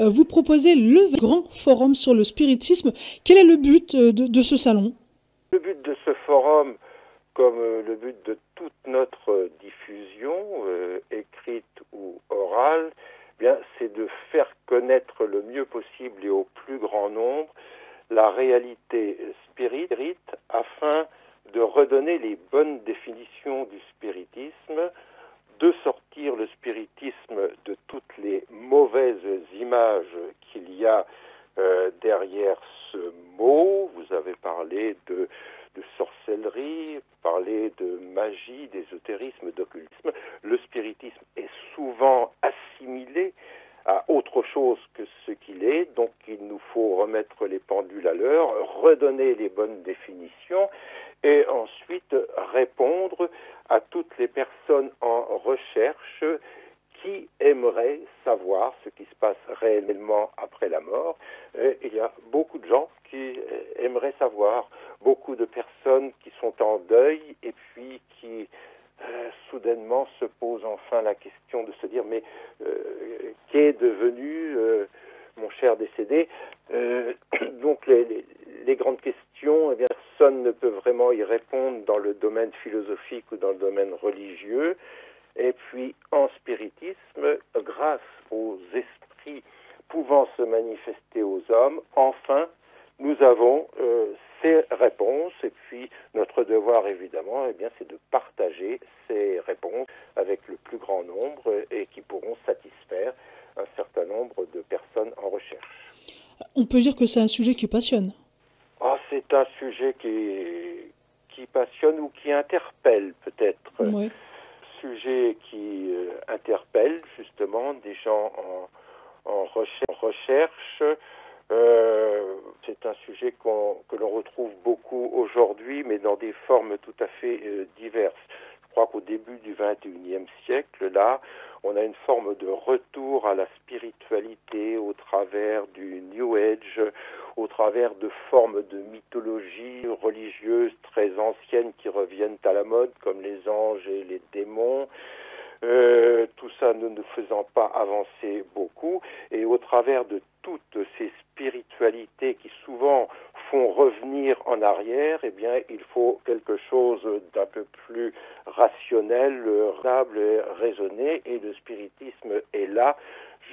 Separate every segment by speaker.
Speaker 1: vous proposez le grand forum sur le spiritisme. Quel est le but de ce salon?
Speaker 2: Le but de ce forum, comme le but de toute notre diffusion, écrite ou orale, bien, c'est de faire connaître le mieux possible et au plus grand nombre la réalité spirite afin de redonner les bonnes définitions du spiritisme, de sortir le spiritisme de toutes les mauvaises images qu'il y a derrière ce mot. Vous avez parlé de sorcellerie, parlé de magie, d'ésotérisme, d'occultisme. Le spiritisme est souvent assimilé à autre chose que ce qu'il est, donc il nous faut remettre les pendules à l'heure, redonner les bonnes définitions et ensuite répondre à toutes les personnes en recherche qui aimeraient savoir ce qui se passe réellement après la mort. Et il y a beaucoup de gens qui aimeraient savoir, beaucoup de personnes qui sont en deuil et puis qui soudainement se posent enfin la question de se dire mais qu'est devenu mon cher décédé. Donc les grandes questions, eh bien, personne ne peut vraiment y répondre dans le domaine philosophique ou dans le domaine religieux. Et puis en spiritisme, grâce aux esprits pouvant se manifester aux hommes, enfin nous avons ces réponses. Et puis notre devoir évidemment, eh bien, c'est de partager ces réponses avec le plus grand nombre et qui pourront satisfaire un certain nombre de personnes en recherche.
Speaker 1: On peut dire que c'est un sujet qui passionne.
Speaker 2: Ah, c'est un sujet qui passionne ou qui interpelle peut-être.
Speaker 1: Ouais.
Speaker 2: Sujet qui interpelle justement des gens en recherche. C'est un sujet que l'on retrouve beaucoup aujourd'hui, mais dans des formes tout à fait diverses. Je crois qu'au début du XXIe siècle, là, on a une forme de retour à la spiritualité au travers du New Age, au travers de formes de mythologie religieuse très anciennes qui reviennent à la mode, comme les anges et les démons. Tout ça ne nous faisant pas avancer beaucoup, et au travers de toutes ces spiritualités qui souvent font revenir en arrière, eh bien, il faut quelque chose d'un peu plus rationnel, raisonnable et raisonné, et le spiritisme est là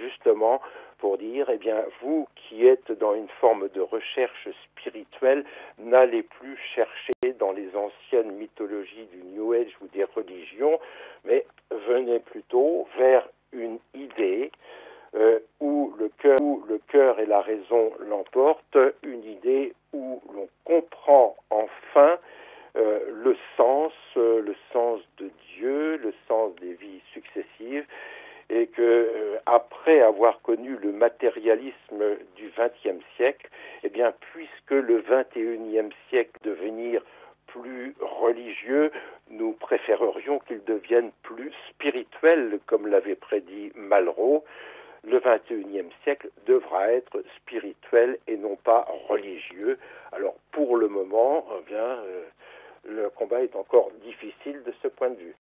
Speaker 2: justement pour dire, eh bien, vous qui êtes dans une forme de recherche spirituelle, n'allez plus chercher dans les anciennes mythologies du New Age ou des religions, mais venez plutôt vers une idée où le cœur et la raison l'emportent, une idée où l'on comprend enfin le sens de Dieu, le sens des vies successives, et que après avoir connu le matérialisme du XXe siècle, eh bien, puisque le XXIe siècle devenir plus religieux, nous préférerions qu'il devienne plus spirituel, comme l'avait prédit Malraux. Le XXIe siècle devra être spirituel et non pas religieux. Alors pour le moment, eh bien, le combat est encore difficile de ce point de vue.